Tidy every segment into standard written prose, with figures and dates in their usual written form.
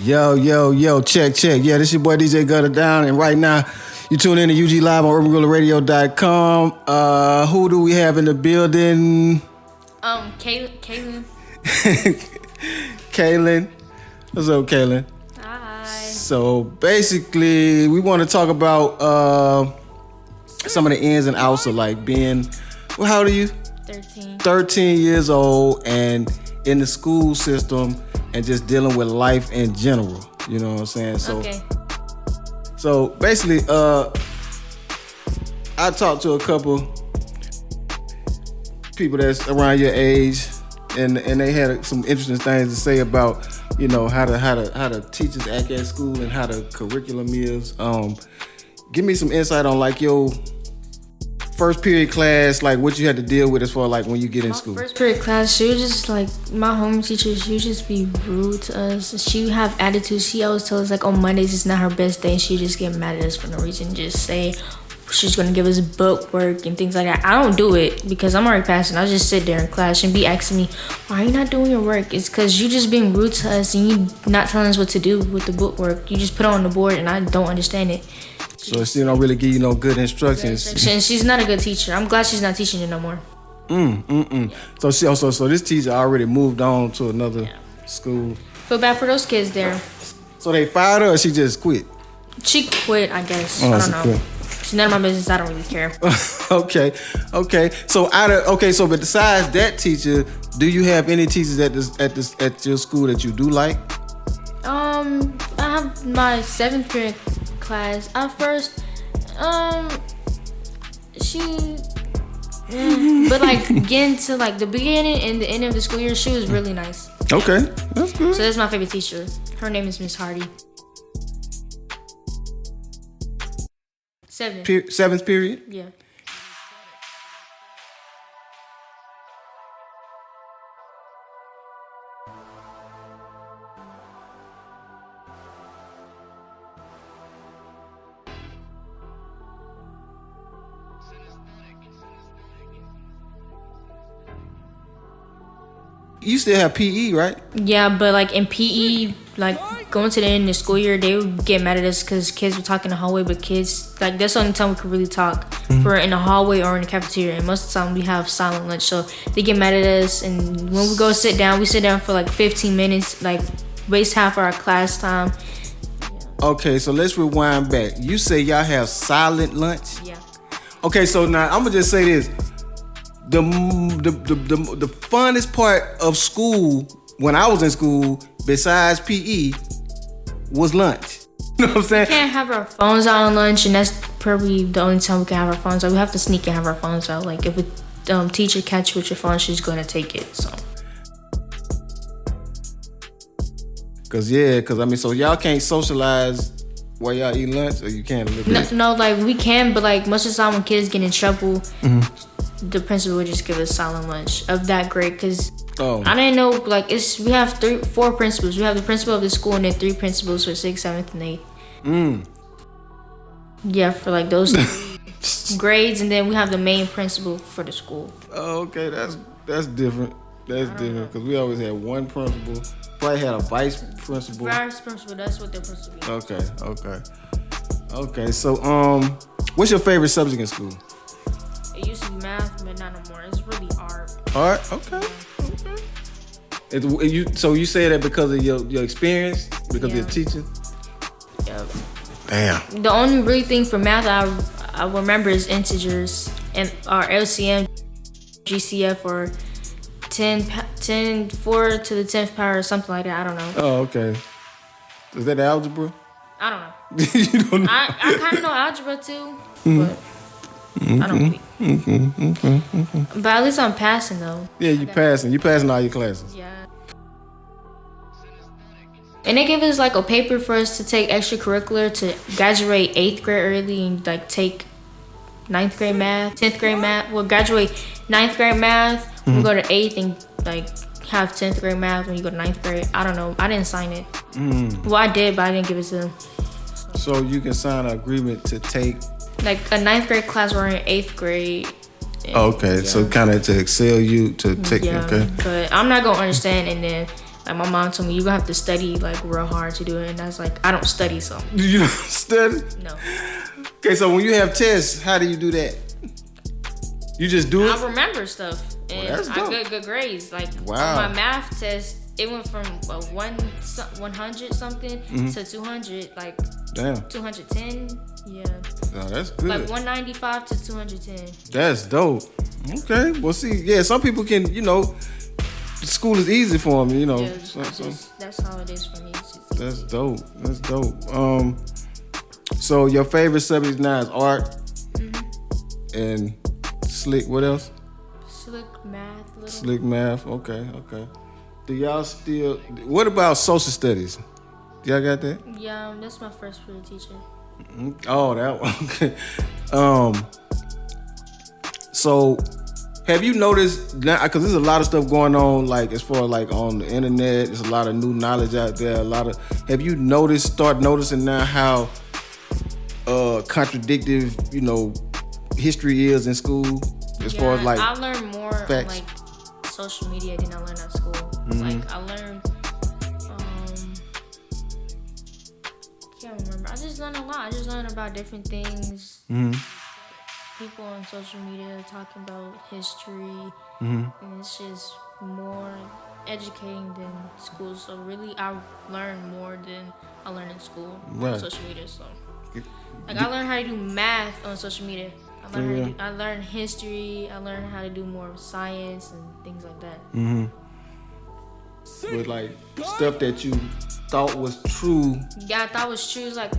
Yo, check. Yeah, this your boy DJ Gutter Down, and right now you tune in to UG Live on UrbanGuerrillaRadio.com. Who do we have in the building? Kaylen. Kaylen. What's up, Kaylen? Hi. So basically, we want to talk about some of the ins and outs of like being, well, how old are you? 13. 13 years old and in the school system and just dealing with life in general. You know what I'm saying? So basically, I talked to a couple people that's around your age, and they had some interesting things to say about, you know, how the teachers act at school and how the curriculum is. Give me some insight on like your first period class, like what you had to deal with as far like when you get in school. First period class, she would just like, my home teacher, she would just be rude to us. She would have attitude. She always tell us like on Mondays it's not her best day, and she just get mad at us for no reason. Just say she's gonna give us book work and things like that. I don't do it because I'm already passing. I just sit there in class and be asking me, why are you not doing your work? It's because you just being rude to us and you not telling us what to do with the book work. You just put it on the board and I don't understand it. So she don't really give you no good instructions. She's not a good teacher. I'm glad she's not teaching it no more. So so this teacher already moved on to another school. Feel bad for those kids there. So they fired her or she just quit? She quit, I guess. Oh, I don't know. quit. It's none of my business. I don't really care. Okay. So but besides that teacher, do you have any teachers at your school that you do like? I have my 7th period class. At first, but like getting to like the beginning and the end of the school year, she was really nice. Okay, that's good. So that's my favorite teacher. Her name is Miss Hardy. 7th period? Yeah. You still have PE, right? Yeah, but like in PE, like going to the end of the school year, they would get mad at us because kids were talking in the hallway, but kids, like that's the only time we could really talk. For in the hallway or in the cafeteria, and most of the time we have silent lunch, so they get mad at us, and when we go sit down, we sit down for like 15 minutes, like waste half of our class time. Okay, so let's rewind back. You say y'all have silent lunch? Yeah. Okay, so now I'm gonna just say this. The funnest part of school when I was in school, besides PE, was lunch. You know what I'm saying? We can't have our phones out on lunch, and that's probably the only time we can have our phones out. We have to sneak and have our phones out. Like if a teacher catch you with your phone, she's gonna take it. So. Cause I mean, so y'all can't socialize while y'all eat lunch, or you can't a little bit? No, like we can, but like most of the time when kids get in trouble, the principal would just give us silent lunch of that grade. Cause I didn't know, like we have 4 principals. We have the principal of the school and then 3 principals for 6th, 7th, and 8th. Yeah, for like those grades, and then we have the main principal for the school. Oh, okay, that's different. That's different because we always had one principal. Probably had a vice principal. Vice principal, that's what their principal is. Okay. So, what's your favorite subject in school? It used to be math, but not no more. It's really art. Art? Okay. So you say that because of your experience, because of your teaching? Yep. Damn. The only really thing for math I remember is integers and our LCM, GCF, or 4 to the 10th power or something like that. I don't know. Oh, okay. Is that algebra? I don't know. You don't know? I kind of know algebra too, but I don't really. But at least I'm passing though. Yeah, you passing. You passing all your classes. Yeah. And they gave us like a paper for us to take extracurricular to graduate 8th grade early and like take 9th grade math, 10th grade math. We'll graduate 9th grade math. We'll go to 8th and like have 10th grade math when you go to 9th grade. I don't know. I didn't sign it. Well, I did, but I didn't give it to them. So you can sign an agreement to take like a 9th grade class or in 8th grade. Okay, so kind of to excel you to take. Yeah, okay. But I'm not gonna understand, and then Like my mom told me, you're gonna have to study like real hard to do it, and I was like, I don't study, so You don't study? no. Okay, so when you have tests, how do you do that? You just do it? I remember stuff, and that's I dope. get good grades. Like Wow. on my math test, it went from 100 something to 200, like Damn. 210. Yeah, No, that's good. like 195 to 210. That's dope. Okay. Well, see, yeah, some people can, school is easy for them, Yeah, so that's how it is for me. It's just that's easy. dope. That's dope. So your favorite subject now is art and slick. What else? Slick math, little. Slick math. Okay. Do y'all still? What about social studies? Y'all got that? Yeah, that's my first period teacher. Oh, that one. Okay. So, have you noticed now? Because there's a lot of stuff going on, like as far as like on the internet. There's a lot of new knowledge out there. Have you start noticing now how contradictive, history is in school? As far as like I learned more facts. on like social media than I learned at school. Like I learned, can't remember. I just learned a lot. I just learned about different things. People on social media talking about history, and it's just more educating than school. So really, I learned more than I learned in school Right. on social media. So like I learned how to do math on social media. I learned history. I learned how to do more science and things like that. with like stuff that you thought was true. Yeah, I thought it was true. It's like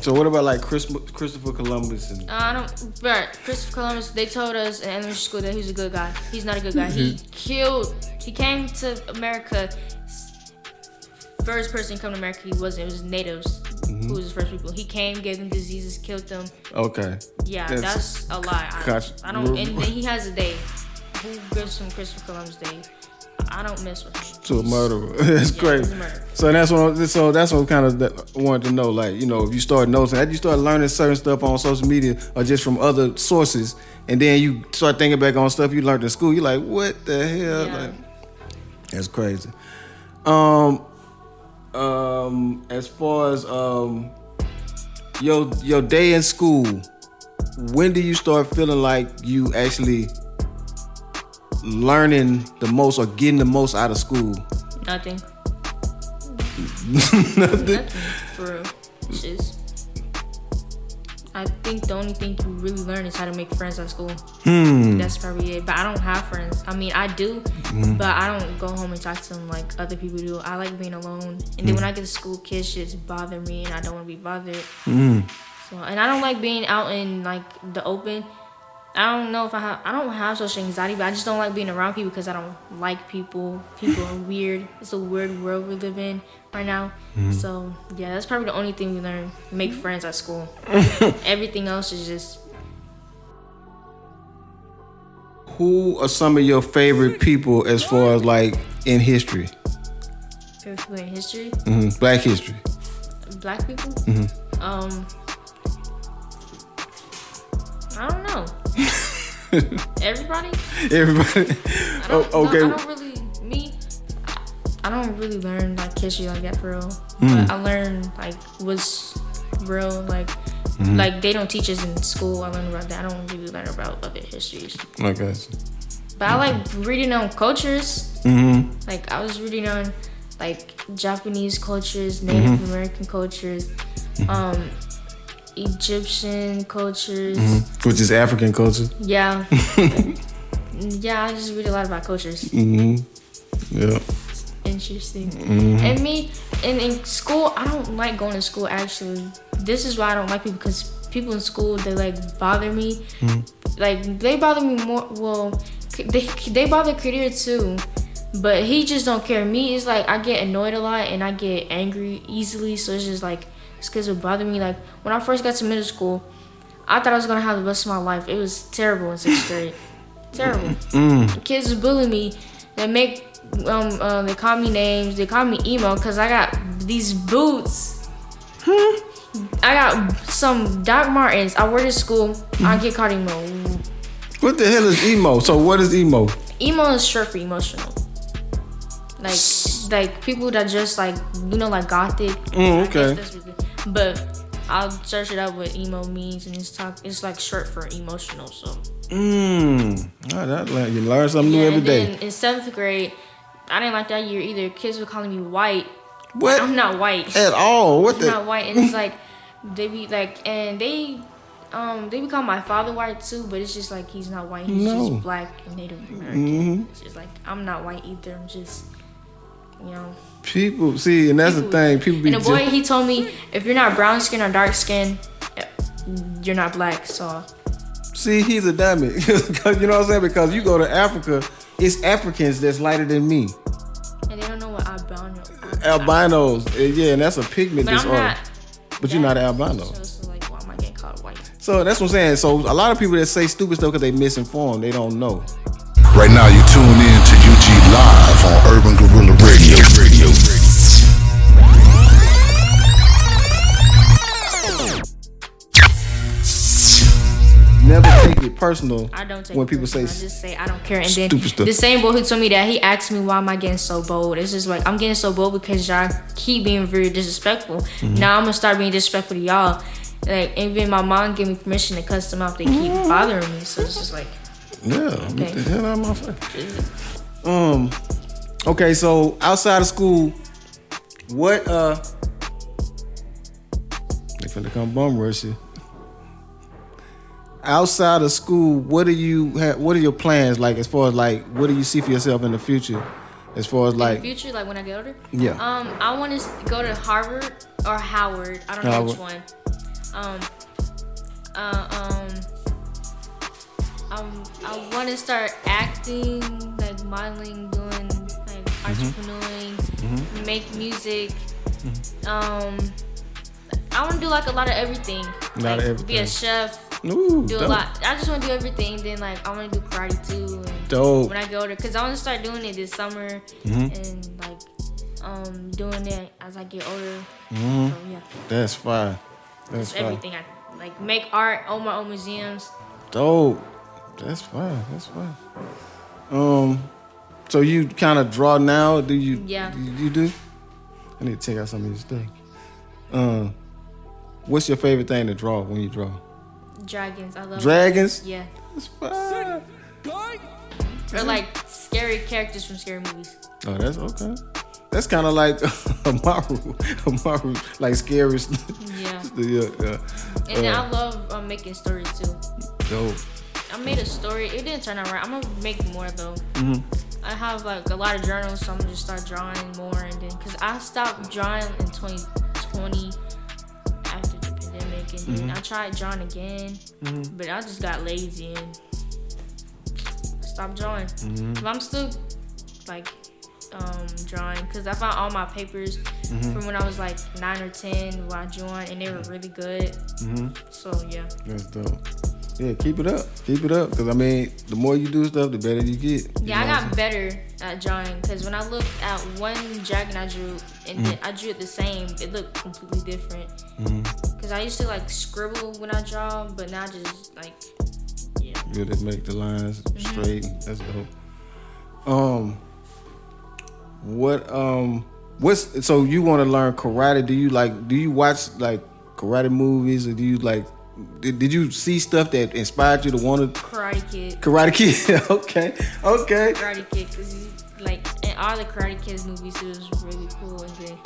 So what about like Christopher Columbus and I don't. But Christopher Columbus, they told us in elementary school that he was a good guy. He's not a good guy. He came to America. First person to come to America, he wasn't. It was natives who was the first people. He came, gave them diseases, killed them. Okay. Yeah, that's a lie. I don't. And then he has a day. Who gives him Christopher Columbus Day? I don't mess with him. To a murderer. That's crazy. He's a murderer. So that's what kind of wanted to know. Like, if you start noticing, had you start learning certain stuff on social media or just from other sources, and then you start thinking back on stuff you learned in school, you're like, what the hell? Yeah. Like, that's crazy. As far as your day in school, when do you start feeling like you actually learning the most or getting the most out of school? Nothing. Nothing. For real. It's just, I think the only thing you really learn is how to make friends at school. That's probably it. But I don't have friends. I mean, I do, but I don't go home and talk to them like other people do. I like being alone. And then when I get to school, kids just bother me, and I don't want to be bothered. So, and I don't like being out in like the open. I don't know if I don't have social anxiety, but I just don't like being around people because I don't like people. People are weird. It's a weird world we live in right now. So, yeah, that's probably the only thing we learn. Make friends at school. Everything else is just... Who are some of your favorite people as far as like in history? Favorite people in history? Black history. Black people? I don't know. Everybody? Everybody. Okay. I don't really learn like history like that for real. But I learn like what's real, like they don't teach us in school. I learn about that. I don't really learn about other histories. Okay. But I like reading on cultures. Like I was reading on like Japanese cultures, Native American cultures, Egyptian cultures. Which is African culture. Yeah. Yeah, I just read a lot about cultures. Yeah. Interesting. And me, in school, I don't like going to school actually. This is why I don't like people, because people in school, they like bother me. Like they bother me more, well, they bother Kadir too. But he just don't care. Me, it's like I get annoyed a lot and I get angry easily. So it's just like These kids would bother me. Like when I first got to middle school, I thought I was gonna have the best of my life. It was terrible in 6th grade. Terrible. Kids would bully me. They make they call me names. They call me emo because I got these boots. I got some Doc Martens. I wear to school. I get called emo. What the hell is emo? So what is emo? Emo is short for emotional. Like people that just like like gothic. Okay. But I'll search it up what emo means, and it's like short for emotional. So. You learn something new every day. In 7th grade, I didn't like that year either. Kids were calling me white. What? I'm not white at all. What I'm not white, and it's like they be like, and they call my father white too, but it's just like he's not white. He's just black and Native American. It's just like I'm not white either. I'm just, People see, and that's the thing. People be. And the boy, he told me, if you're not brown skin or dark skin, you're not black. So. See, he's a dummy. You know what I'm saying? Because you go to Africa, it's Africans that's lighter than me. And they don't know what albinos. Yeah, and that's a pigment disorder. But you're not an albino. So like, why am I getting called white? So that's what I'm saying. So a lot of people that say stupid stuff because they misinformed, they don't know. Right now, you tune in to UG Live on Urban Guerrilla Radio. Never take it personal. I don't take when it people personal. say I just say I don't care. And then stupid stuff. The same boy who told me that, he asked me why am I getting so bold. It's just like I'm getting so bold because y'all keep being very disrespectful. Now I'm gonna start being disrespectful to y'all. Like even my mom gave me permission to cuss them out. They keep bothering me. So it's just like get the hell out of my face. Okay, so outside of school, what they finna come bum rush you. Outside of school, what do you have? What are your plans like? As far as like, what do you see for yourself in the future? As far as like in the future, like when I get older. Yeah. I want to go to Harvard or Howard. I don't know which one. I want to start acting, like modeling, doing like entrepreneuring, make music. I want to do like a lot of everything. Be a chef. Ooh, do dope. a lot. I just want to do everything. Then like I want to do karate too. And dope. When I get older, cause I want to start doing it this summer and like doing it as I get older. So yeah. That's fine. That's fine. Everything. I like make art, own my own museums. Dope. That's fine. That's fine. So you kind of draw now? Do you? Yeah. You do? I need to check out some of your stuff. What's your favorite thing to draw when you draw? Dragons. I love dragons. Yeah. That's fine. Or like scary characters from scary movies. Oh, that's okay. That's kind of like Amaru, like scary. Yeah. Yeah. And then I love making stories too. Dope. I made a story. It didn't turn out right. I'm gonna make more though. I have like a lot of journals, so I'm gonna just start drawing more, and then because I stopped drawing in 2020 after the pandemic, and then I tried drawing again, but I just got lazy and stopped drawing. But I'm still like drawing because I found all my papers from when I was like 9 or 10 when I joined, and they were really good. So yeah. That's dope. Yeah, keep it up. Keep it up. Because, I mean, the more you do stuff, the better you get. Yeah, I got better at drawing. Because when I looked at one dragon I drew, and then I drew it the same, it looked completely different. Because I used to, like, scribble when I draw, but now I just, like, yeah. Good at make the lines straight. That's dope. What's so you want to learn karate? Do you watch, like, karate movies, or do you, like, did you see stuff that inspired you to want to? Karate Kid. Okay. Karate Kid, because like in all the Karate Kids movies, it was really cool. And then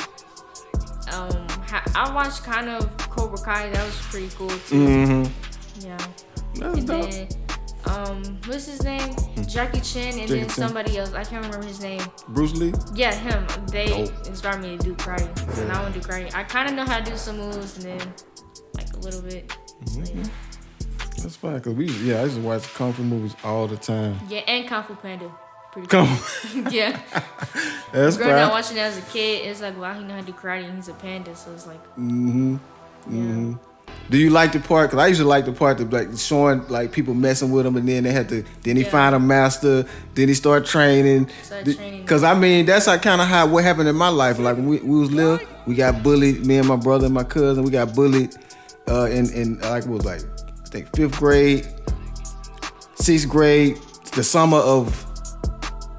I watched kind of Cobra Kai. That was pretty cool too. Yeah. That's and dope. then what's his name? Jackie Chan, and then somebody else. I can't remember his name. Bruce Lee. Yeah, him. They inspired me to do karate, and I want to do karate. I kind of know how to do some moves, and then like a little bit. So, yeah. That's fine, cause I used to watch kung fu movies all the time. Yeah, and Kung Fu Panda. Pretty Come cool. on. Yeah. That's Growing up fine. watching it as a kid, it's like, wow, he know how to do karate and he's a panda, so it's like, Do you like the part? Because I used to like the part that like showing like people messing with him, and then they had to. Then he find a master. Then he start training. Because I mean, that's how what happened in my life. Like when we was little, we got bullied. Me and my brother and my cousin, we got bullied. In like what was like I think 5th grade, 6th grade, the summer of.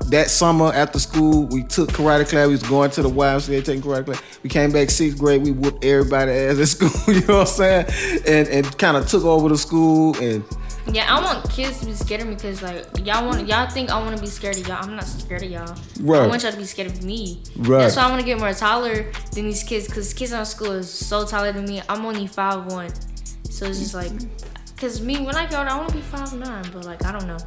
That summer after school, we took karate class. We was going to the YMCA taking karate class. We came back 6th grade. We whooped everybody's ass at school. You know what I'm saying? And kind of took over the school. And yeah, I want kids to be scared of me because like y'all think I want to be scared of y'all. I'm not scared of y'all. Right. I want y'all to be scared of me. Right. That's why I want to get more taller than these kids because kids in our school is so taller than me. I'm only 5'1", so it's just like, cause me when I get older I want to be 5'9", but like I don't know.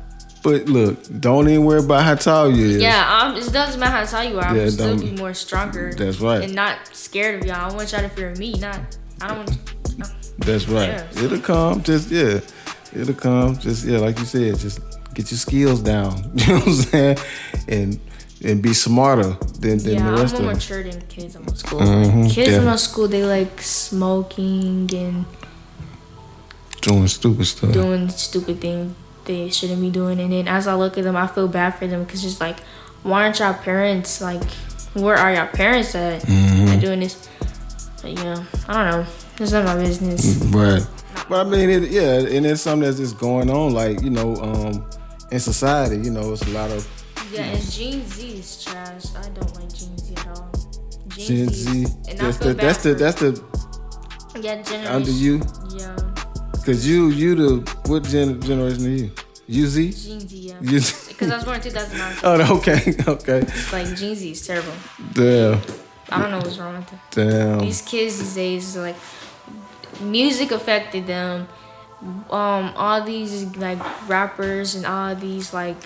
But look, don't even worry about how tall you is. Yeah, it doesn't matter how tall you are. I'm still be more stronger. That's right. And not scared of y'all. I want y'all to fear me. I don't want. That's right. Yeah, so. It'll come. It'll come. Just like you said, just get your skills down. You know what I'm saying? And be smarter than the rest of them. I'm more mature than kids in my school. Kids in my school, they like smoking and doing stupid stuff. Doing stupid things they shouldn't be doing. And then as I look at them, I feel bad for them because it's like, why aren't y'all parents, like, where are y'all parents at doing this? But yeah, I don't know. It's none of my business. Right. But I mean, and it's something that's just going on, like, you know, in society, you know, it's a lot of... Yeah, and Gen Z is trash. I don't like Gen Z at all. Gen Z. And that's the yeah, generation. under you? Yeah. Cause you the what generation are you? UZ? Gen Z, yeah. Because I was born in 2009. Oh, okay. It's like Gen Z is terrible. Damn. I don't know what's wrong with them. Damn. These kids these days, like, music affected them. All these like rappers and all these well,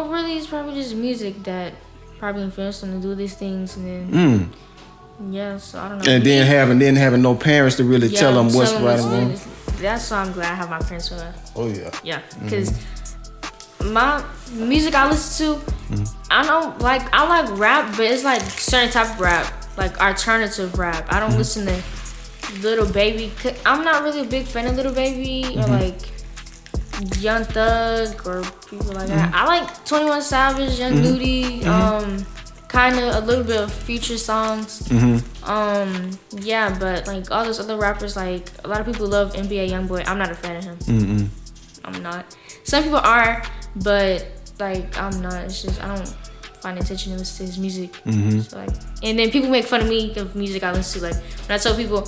really, it's probably just music that probably influenced them to do these things, and then. Yeah, so I don't know. And then having no parents to really tell them what's right and wrong. That's why I'm glad I have my parents for that. Oh yeah. Yeah, because my music I listen to, I like rap, but it's like certain type of rap, like alternative rap. I don't listen to Little Baby. I'm not really a big fan of Little Baby or like Young Thug or people like that. I like 21 Savage, Young Nudie, kind of a little bit of Future songs. Yeah, but like all those other rappers, like a lot of people love NBA YoungBoy. I'm not a fan of him. I'm not. Some people are, but like I'm not. It's just I don't find attention to listen to his music. So, like, and then people make fun of me of music I listen to. Like when I tell people,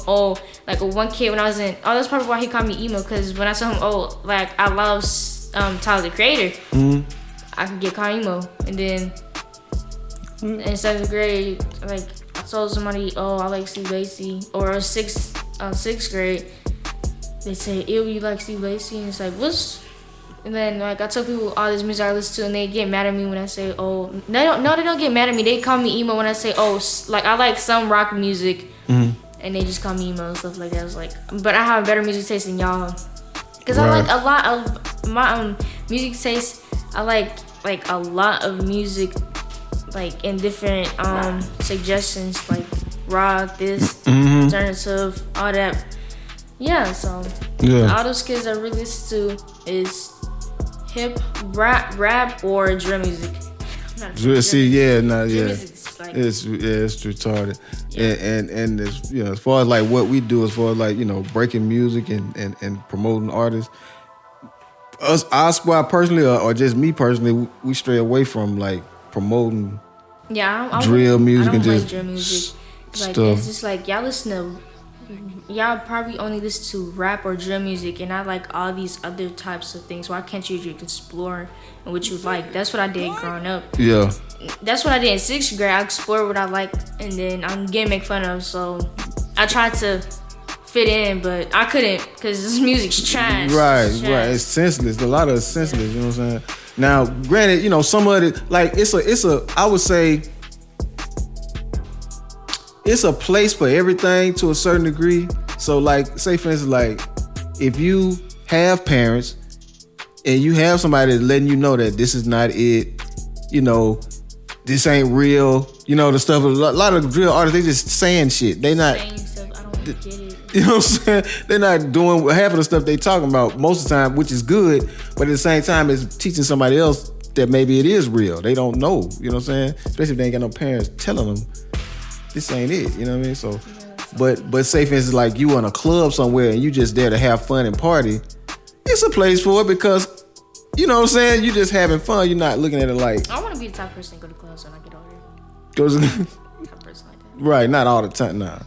like one kid when I was in, that's probably why he called me emo, because when I tell him, like I love Tyler the Creator, I could get called emo, and then. In 7th grade, like I told somebody, I like Steve Lacy, or sixth grade, they say, ew, you like Steve Lacy, and it's like, what's? And then like I tell people all this music I listen to, and they get mad at me when I say, they don't get mad at me. They call me emo when I say, like I like some rock music, and they just call me emo and stuff like that. I was like, but I have better music taste than y'all, because I like a lot of my music taste. I like a lot of music. Like in different suggestions, like rock, this, alternative, all that. Yeah, so all those kids I really listen to is hip, rap, or drill music. It's retarded. And it's, as far as like what we do, as far as like breaking music and promoting artists. Our squad personally, or just me personally, we stray away from like promoting drill music and just drill music. Like stuff. It's just like y'all probably only listen to rap or drill music, and I like all these other types of things. Why can't you just explore and what you like? That's what I did growing up. Yeah. That's what I did in 6th grade. I explored what I like, and then I'm getting made fun of. So I tried to fit in, but I couldn't because this music's trash. Right. It's senseless. A lot of it's senseless. You know what I'm saying? Now, granted, some of it, like it's a I would say it's a place for everything to a certain degree. So like, say for instance, like if you have parents and you have somebody that's letting you know that this is not it, you know, this ain't real, you know, the stuff. A lot of drill artists, they just saying shit. They not saying stuff. I don't get it. You know what I'm saying? They're not doing half of the stuff they talking about most of the time, which is good, but at the same time, it's teaching somebody else that maybe it is real. They don't know, you know what I'm saying? Especially if they ain't got no parents telling them this ain't it, you know what I mean? So, but say for instance, like you in a club somewhere and you just there to have fun and party, it's a place for it because, you know what I'm saying? You just having fun. You're not looking at it like. I want to be the type of person to go to clubs when I get older. Goes Type of person like that. Right, not all the time. Nah.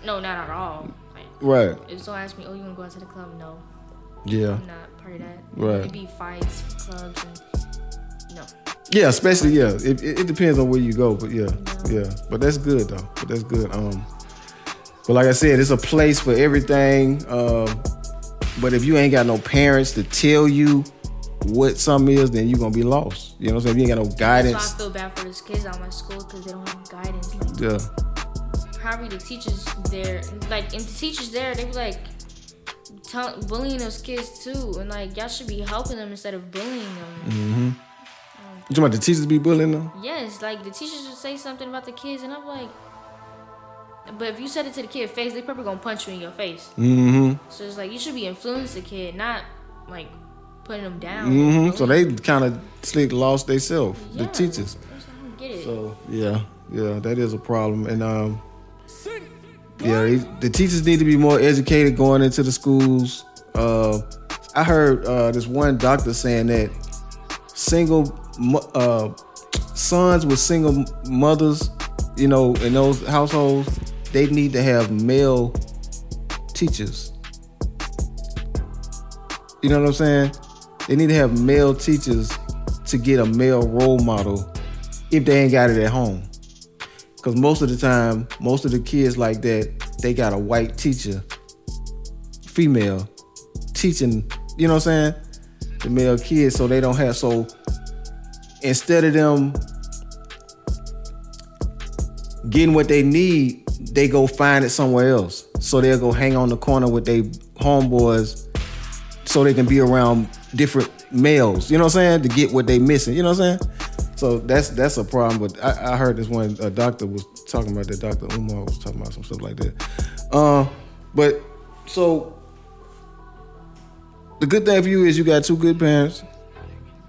No, not at all. Like, right. if someone asks me, "Oh, you want to go out to the club?" No. Yeah. I'm not part of that. Right. It'd be fights, clubs, and no. Yeah, especially It depends on where you go, but yeah. But that's good though. But that's good. But like I said, it's a place for everything. But if you ain't got no parents to tell you what something is, then you're gonna be lost. You know what I'm saying? If you ain't got no guidance. That's why I feel bad for these kids out my school because they don't have guidance. Like, yeah. Probably the teachers there, like, and the teachers there, they be like bullying those kids too, and like y'all should be helping them instead of bullying them. Mm-hmm. You talking about the teachers be bullying them? Yes, like the teachers would say something about the kids, and I'm like, but if you said it to the kid's face, they probably gonna punch you in your face. Mm-hmm. So it's like you should be influencing the kid, not like putting them down. Mm-hmm. So they kind of lost themselves, the teachers. I don't get it. So yeah, that is a problem, and the teachers need to be more educated going into the schools. I heard this one doctor saying that single sons with single mothers, you know, in those households, they need to have male teachers. You know what I'm saying? They need to have male teachers to get a male role model if they ain't got it at home. Because most of the time, most of the kids like that, they got a white teacher, female, teaching, you know what I'm saying? The male kids, so they don't have, so instead of them getting what they need, they go find it somewhere else. So they'll go hang on the corner with their homeboys so they can be around different males, you know what I'm saying? To get what they missing, you know what I'm saying? So that's a problem. But I heard this one, a doctor was talking about that. Dr. Umar was talking about some stuff like that. But so the good thing for you is you got two good parents.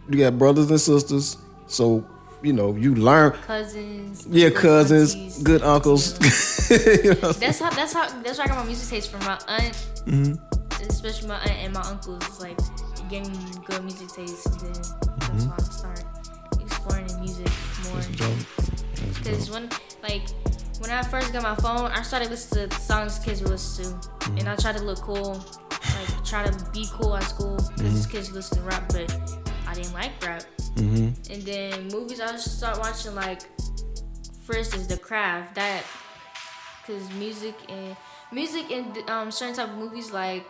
You got brothers and sisters. So, you know, you learn. Cousins. Yeah, cousins, aunties, good uncles. You know? You know? That's where I got my music taste from my aunt. Mm-hmm. Especially my aunt and my uncles. It's like getting good music taste. And then that's why I start exploring the music more. Because when I first got my phone, I started listening to songs kids would listen to, and I tried to look cool, like try to be cool at school because kids listen to rap, but I didn't like rap. And then movies, I just start watching, like, for instance, The Craft, that, because music and certain type of movies like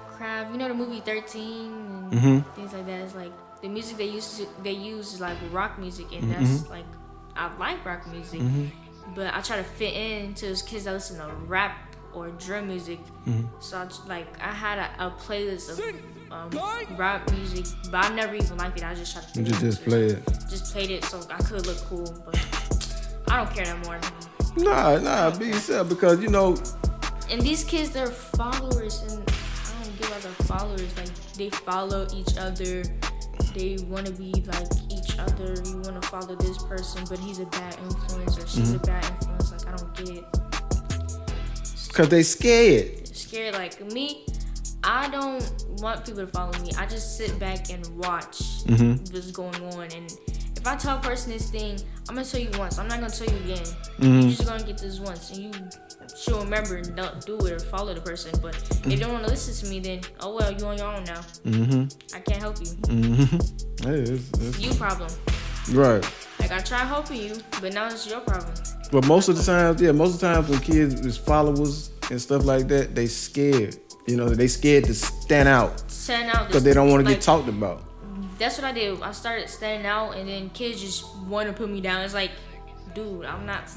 Craft, you know the movie 13 and things like that. It's like the music they use is like rock music, and that's like, I like rock music, but I try to fit into those kids that listen to rap or drum music. So I had a playlist of rap music, but I never even liked it. I just tried to fit You just play it. Just played it so I could look cool, but I don't care no more. Nah, be yourself, because you know. And these kids, they're followers, and I don't get why they're followers. Like, they follow each other. They want to be like each other. You want to follow this person, but he's a bad influence, or she's a bad influence. Like, I don't get it. Because they scared. They're scared. Like me, I don't want people to follow me. I just sit back and watch what's going on. And if I tell a person this thing, I'm going to tell you once. I'm not going to tell you again. You're just going to get this once. And you should remember and don't do it or follow the person. But if you don't want to listen to me, then, oh well, you're on your own now. I can't help you. Hey, it's You problem. right. Like, I try helping you, but now it's your problem. But most of the times when kids is followers and stuff like that, they scared. You know, they scared to stand out. Because they don't want to get talked about. That's what I did. I started standing out, and then kids just want to put me down. It's like, dude. I'm not.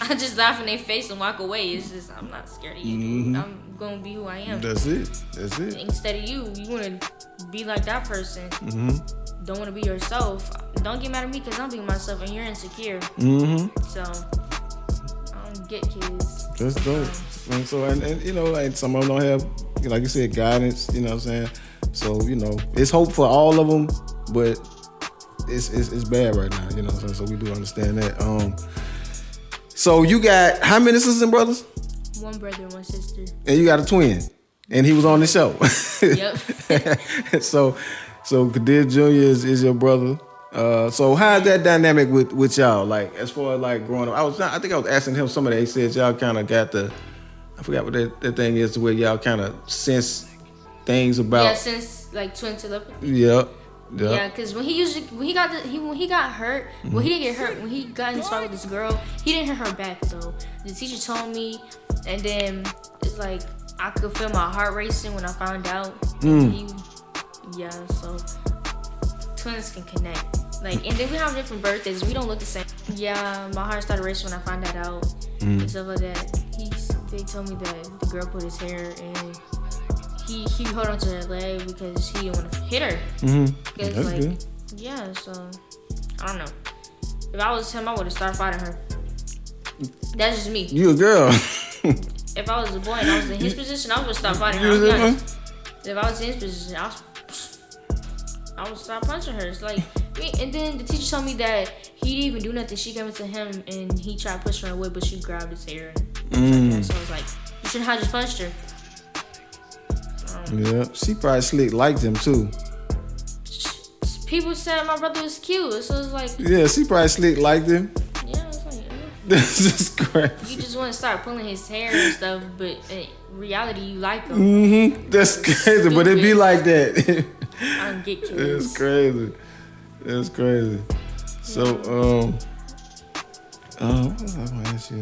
I just laugh in their face and walk away. It's just I'm not scared of you, dude. I'm gonna be who I am. That's it. That's it. Instead of you wanna be like that person. Don't wanna be yourself. Don't get mad at me because I'm being myself and you're insecure. So I don't get kids. That's dope. And so and you know, like some of them don't have, like you said, guidance. You know what I'm saying? So you know, it's hope for all of them, but it's bad right now. You know what I'm saying? So we do understand that. So you got how many sisters and brothers? One brother and one sister. And you got a twin, and he was on the show. Yep. So Kadir Jr. is your brother. So how's that dynamic with y'all? Like as far as like growing up, I think I was asking him some of that. He said y'all kind of got I forgot what that thing is, to where y'all kind of sense things about. Yeah, since like twin telepathy. Yep. Yeah, because when he got hurt, well, he didn't get hurt. When he got in this fight with this girl, he didn't hit her back though. The teacher told me, and then it's like I could feel my heart racing when I found out. So twins can connect. Like, and then we have different birthdays. We don't look the same. Yeah, my heart started racing when I found that out and stuff like that. They told me that the girl put his hair and he held on to her leg because he didn't want to hit her. That's like, good. Yeah, so I don't know. If I was him, I would have started fighting her. That's just me. You a girl. If I was a boy and I was in his position, I would start fighting her. If I was in his position, I would start punching her. It's like, and then the teacher told me that he didn't even do nothing. She came into him and he tried pushing her away, but she grabbed his hair. And like that. So I was like, you shouldn't have just punched her. Yeah, she probably slick liked him too. People said my brother was cute, so it's like. Yeah, she probably slick liked him. Yeah, it's like. That's just crazy. You just want to start pulling his hair and stuff, but in reality, you like him. That's crazy, but it be like that. I don't get kids. It's crazy. It's crazy. So, what was I gonna ask you?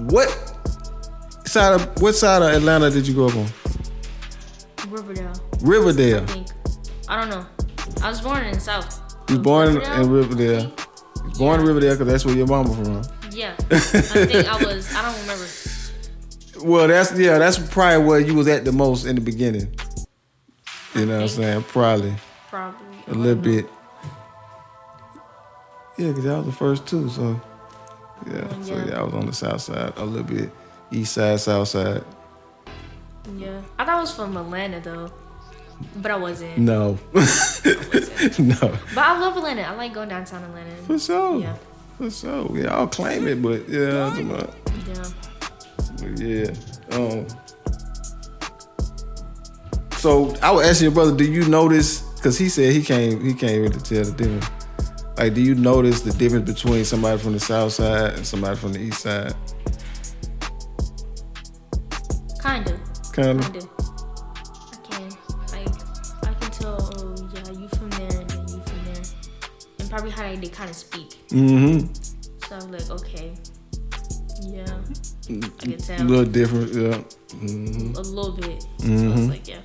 What side of Atlanta did you grow up on? Riverdale. I think. I don't know. I was born in the South. You was born in Riverdale. You was born in Riverdale because that's where your mama from. Yeah. I think I was. I don't remember. Well, that's probably where you was at the most in the beginning. You know what I'm saying? Probably. A little bit. Yeah, because I was the first two, so yeah. So yeah, I was on the south side, a little bit east side, south side. Yeah. I thought I was from Atlanta though. But I wasn't. No. No. But I love Atlanta. I like going downtown Atlanta. For sure. Yeah. For sure. Yeah, I'll claim it, but yeah. Yeah. So I would ask your brother, do you notice, because he said he can't really tell the difference. Like, do you notice the difference between somebody from the south side and somebody from the east side? Kinda. I can. Like, I can tell, oh yeah, you from there and then you from there. And probably how they kind of speak. So I'm like, okay. Yeah. I can tell. A little different, yeah. A little bit. So I was like, yeah.